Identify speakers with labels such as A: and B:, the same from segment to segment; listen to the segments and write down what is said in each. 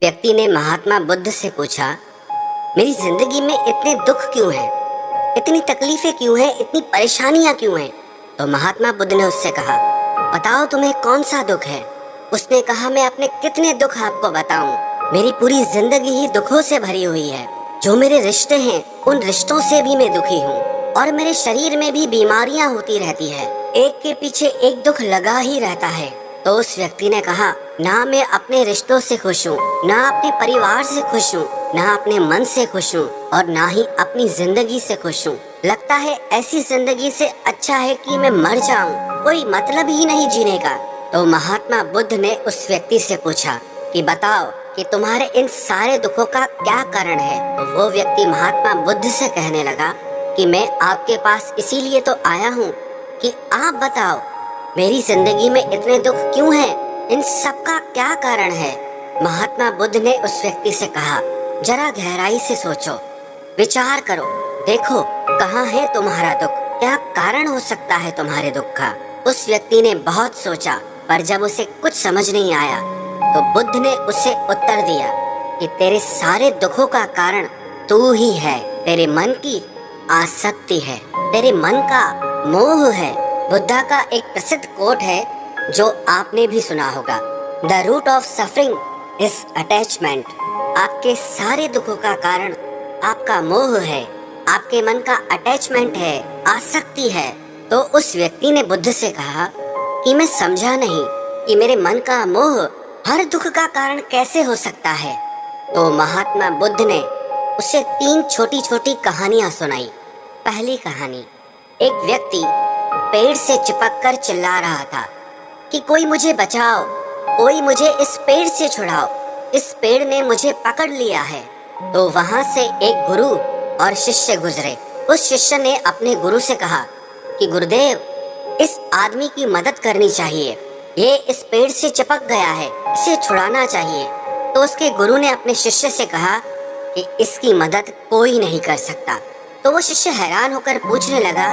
A: व्यक्ति ने महात्मा बुद्ध से पूछा, मेरी जिंदगी में इतने दुख क्यों हैं? इतनी तकलीफें क्यों हैं? इतनी परेशानियां क्यों हैं? तो महात्मा बुद्ध ने उससे कहा, बताओ तुम्हें कौन सा दुख है? उसने कहा, मैं अपने कितने दुख आपको बताऊं? मेरी पूरी जिंदगी ही दुखों से भरी हुई है। जो मेरे रिश्ते हैं उन रिश्तों से भी मैं दुखी हूँ और मेरे शरीर में भी बीमारियां होती रहती है। एक के पीछे एक दुख लगा ही रहता है। तो उस व्यक्ति ने कहा, ना मैं अपने रिश्तों से खुश हूँ, ना अपने परिवार से खुश हूँ, ना अपने मन से खुश हूँ और ना ही अपनी जिंदगी से खुश हूँ। लगता है ऐसी जिंदगी से अच्छा है कि मैं मर जाऊं, कोई मतलब ही नहीं जीने का। तो महात्मा बुद्ध ने उस व्यक्ति से पूछा कि बताओ कि तुम्हारे इन सारे दुखों का क्या कारण है? तो वो व्यक्ति महात्मा बुद्ध से कहने लगा कि मैं आपके पास इसीलिए तो आया हूँ कि आप बताओ मेरी जिंदगी में इतने दुख क्यों हैं? इन सब का क्या कारण है? महात्मा बुद्ध ने उस व्यक्ति से कहा, जरा गहराई से सोचो, विचार करो, देखो कहाँ है तुम्हारा दुख, क्या कारण हो सकता है तुम्हारे दुख का? उस व्यक्ति ने बहुत सोचा, पर जब उसे कुछ समझ नहीं आया तो बुद्ध ने उसे उत्तर दिया कि तेरे सारे दुखों का कारण तू ही है। तेरे मन की आसक्ति है, तेरे मन का मोह है। बुद्धा का एक प्रसिद्ध कोट है जो आपने भी सुना होगा, the root of suffering is attachment. आपके सारे दुखों का कारण आपका मोह है, आपके मन का अटैचमेंट है, आसक्ति है। तो उस व्यक्ति ने बुद्ध से कहा कि मैं समझा नहीं कि मेरे मन का मोह हर दुख का कारण कैसे हो सकता है। तो महात्मा बुद्ध ने उसे 3 छोटी छोटी कहानियां सुनाई। पहली कहानी, एक व्यक्ति पेड़ से चिपक कर चिल्ला रहा था कि कोई मुझे बचाओ, कोई मुझे इस पेड़ से छुड़ाओ, इस पेड़ ने मुझे पकड़ लिया है। तो वहां से एक गुरु और शिष्य गुजरे। उस शिष्य ने अपने गुरु से कहा कि गुरुदेव, इस आदमी की मदद करनी चाहिए, ये इस पेड़ से चिपक गया है, इसे छुड़ाना चाहिए। तो उसके गुरु ने अपने शिष्य से कहा कि इसकी मदद कोई नहीं कर सकता। तो वो शिष्य हैरान होकर पूछने लगा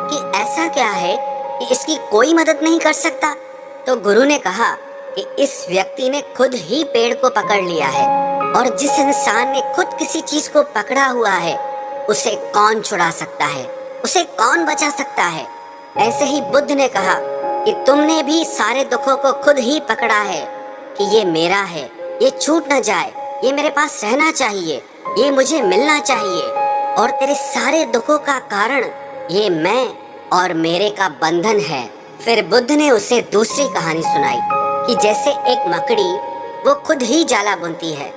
A: कि ऐसा क्या है कि इसकी कोई मदद नहीं कर सकता? तो गुरु ने कहा कि इस व्यक्ति ने खुद ही पेड़ को पकड़ लिया है और जिस इंसान ने खुद किसी चीज को पकड़ा हुआ है उसे कौन छुड़ा सकता है, उसे कौन बचा सकता है? ऐसे ही बुद्ध ने कहा कि तुमने भी सारे दुखों को खुद ही पकड़ा है कि ये मेरा है, ये छूट न जाए, ये मेरे पास रहना चाहिए, ये मुझे मिलना चाहिए। और तेरे सारे दुखों का कारण ये मैं और मेरे का बंधन है। फिर बुद्ध ने उसे दूसरी कहानी सुनाई कि जैसे एक मकड़ी वो खुद ही जाला बुनती है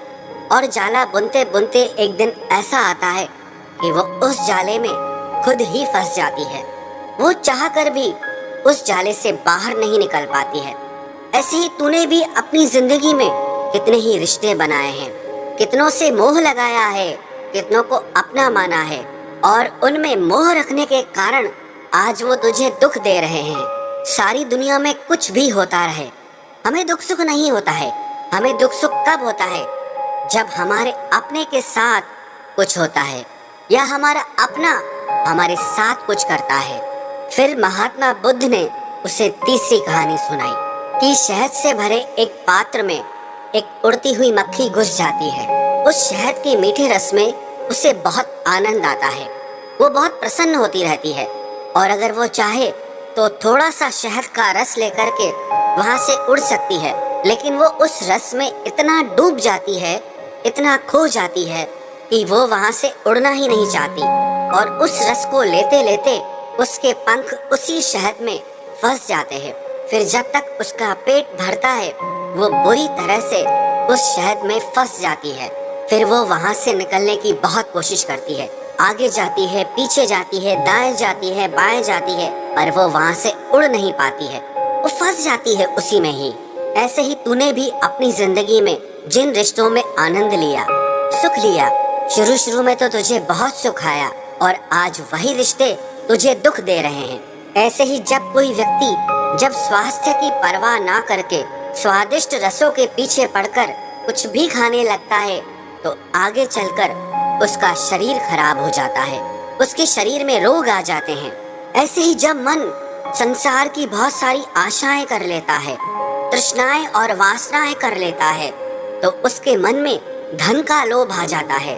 A: और जाला बुनते बुनते एक दिन ऐसा आता है कि वो उस जाले में खुद ही फंस जाती है। वो चाह कर भी उस जाले से बाहर नहीं निकल पाती है। ऐसे ही तूने भी अपनी जिंदगी में कितने ही रिश्ते बनाए हैं, कितनों से मोह लगाया है, कितनों को अपना माना है और उनमें मोह रखने के कारण आज वो तुझे दुख दे रहे हैं। सारी दुनिया में कुछ भी होता रहे, हमें दुख सुख नहीं होता है। हमें दुख सुख कब होता है? जब हमारे अपने के साथ कुछ होता है या हमारा अपना हमारे साथ कुछ करता है। फिर महात्मा बुद्ध ने उसे तीसरी कहानी सुनाई कि शहद से भरे एक पात्र में एक उड़ती हुई मक्खी घुस जाती है। उस शहद के मीठे रस में उसे बहुत आनंद आता है, वो बहुत प्रसन्न होती रहती है और अगर वो चाहे तो थोड़ा सा शहद का रस लेकर के वहां से उड़ सकती है। लेकिन वो उस रस में इतना डूब जाती है, इतना खो जाती है कि वो वहां से उड़ना ही नहीं चाहती और उस रस को लेते लेते उसके पंख उसी शहद में फंस जाते हैं। फिर जब तक उसका पेट भरता है वो बुरी तरह से उस शहद में फंस जाती है। फिर वो वहां से निकलने की बहुत कोशिश करती है, आगे जाती है, पीछे जाती है, दाएं जाती है, बाएं जाती है, पर वो वहां से उड़ नहीं पाती है, वो फंस जाती है उसी में ही। ऐसे ही तूने भी अपनी जिंदगी में जिन रिश्तों में आनंद लिया, सुख लिया, शुरू शुरू में तो तुझे बहुत सुख आया और आज वही रिश्ते तुझे दुख दे रहे हैं। ऐसे ही जब कोई व्यक्ति जब स्वास्थ्य की परवाह ना करके स्वादिष्ट रसों के पीछे पड़कर कुछ भी खाने लगता है तो आगे चलकर उसका शरीर खराब हो जाता है, उसके शरीर में रोग आ जाते हैं। ऐसे ही जब मन संसार की बहुत सारी आशाएं कर लेता है, तृष्णाएं और वासनाएं कर लेता है, तो उसके मन में धन का लोभ आ जाता है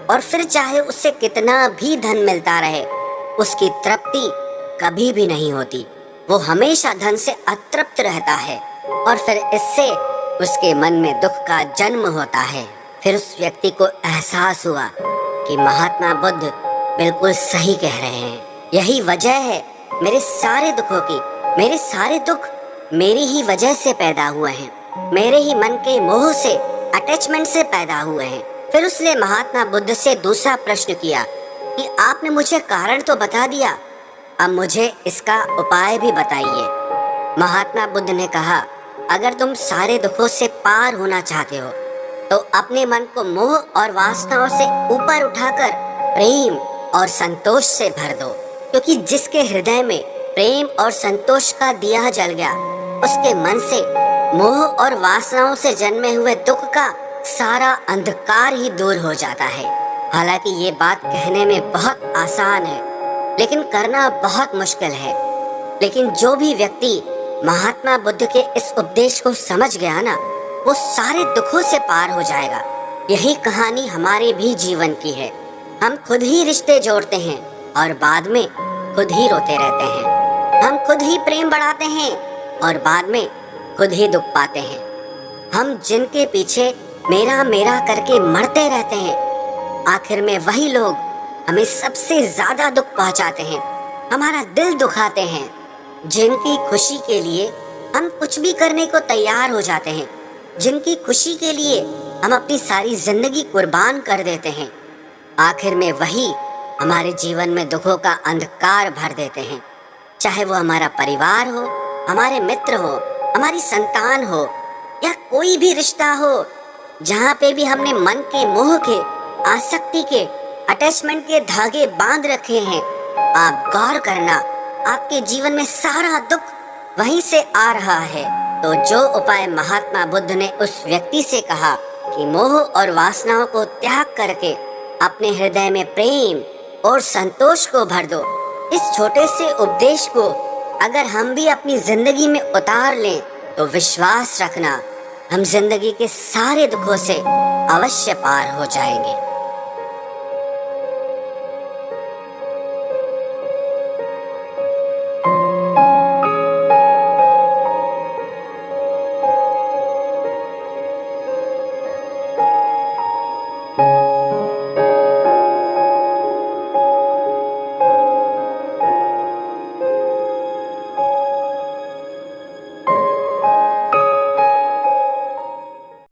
A: और फिर चाहे उससे कितना भी धन मिलता रहे, उसकी तृप्ति कभी भी नहीं होती। वो हमेशा धन से अतृप्त रहता है और फिर इससे उसके मन में दुख का जन्म होता है। फिर उस व्यक्ति को एहसास हुआ कि महात्मा बुद्ध बिल्कुल सही कह रहे हैं। यही वजह है मेरे सारे दुखों की। मेरे सारे दुख मेरी ही वजह से पैदा हुए हैं, मेरे ही मन के मोह से, अटैचमेंट से पैदा हुए हैं। फिर उसने महात्मा बुद्ध से दूसरा प्रश्न किया कि आपने मुझे कारण तो बता दिया, अब मुझे इसका उपाय भी बताइए। महात्मा बुद्ध ने कहा, अगर तुम सारे दुखों से पार होना चाहते हो तो अपने मन को मोह और वासनाओं से ऊपर उठाकर प्रेम और संतोष से भर दो, क्योंकि जिसके हृदय में प्रेम और संतोष का दिया जल गया, उसके मन से मोह और वासनाओं से जन्मे हुए दुख का सारा अंधकार ही दूर हो जाता है। हालांकि ये बात कहने में बहुत आसान है, लेकिन करना बहुत मुश्किल है। लेकिन जो भी व्यक्ति महात्मा बुद्ध के इस उपदेश को समझ गया ना, वो सारे दुखों से पार हो जाएगा। यही कहानी हमारे भी जीवन की है। हम खुद ही रिश्ते जोड़ते हैं और बाद में खुद ही रोते रहते हैं। हम खुद ही प्रेम बढ़ाते हैं और बाद में खुद ही दुख पाते हैं। हम जिनके पीछे मेरा मेरा करके मरते रहते हैं, आखिर में वही लोग हमें सबसे ज्यादा दुख पहुंचाते हैं, हमारा दिल दुखाते हैं। जिनकी खुशी के लिए हम कुछ भी करने को तैयार हो जाते हैं, जिनकी खुशी के लिए हम अपनी सारी जिंदगी कुर्बान कर देते हैं, आखिर में वही हमारे जीवन में दुखों का अंधकार भर देते हैं। चाहे वो हमारा परिवार हो, हमारे मित्र हो, हमारी संतान हो या कोई भी रिश्ता हो, जहाँ पे भी हमने मन के मोह के, आसक्ति के, अटैचमेंट के धागे बांध रखे हैं, आप गौर करना, आपके जीवन में सारा दुख वहीं से आ रहा है। तो जो उपाय महात्मा बुद्ध ने उस व्यक्ति से कहा कि मोह और वासनाओं को त्याग करके अपने हृदय में प्रेम और संतोष को भर दो, इस छोटे से उपदेश को अगर हम भी अपनी जिंदगी में उतार लें तो विश्वास रखना, हम जिंदगी के सारे दुखों से अवश्य पार हो जाएंगे।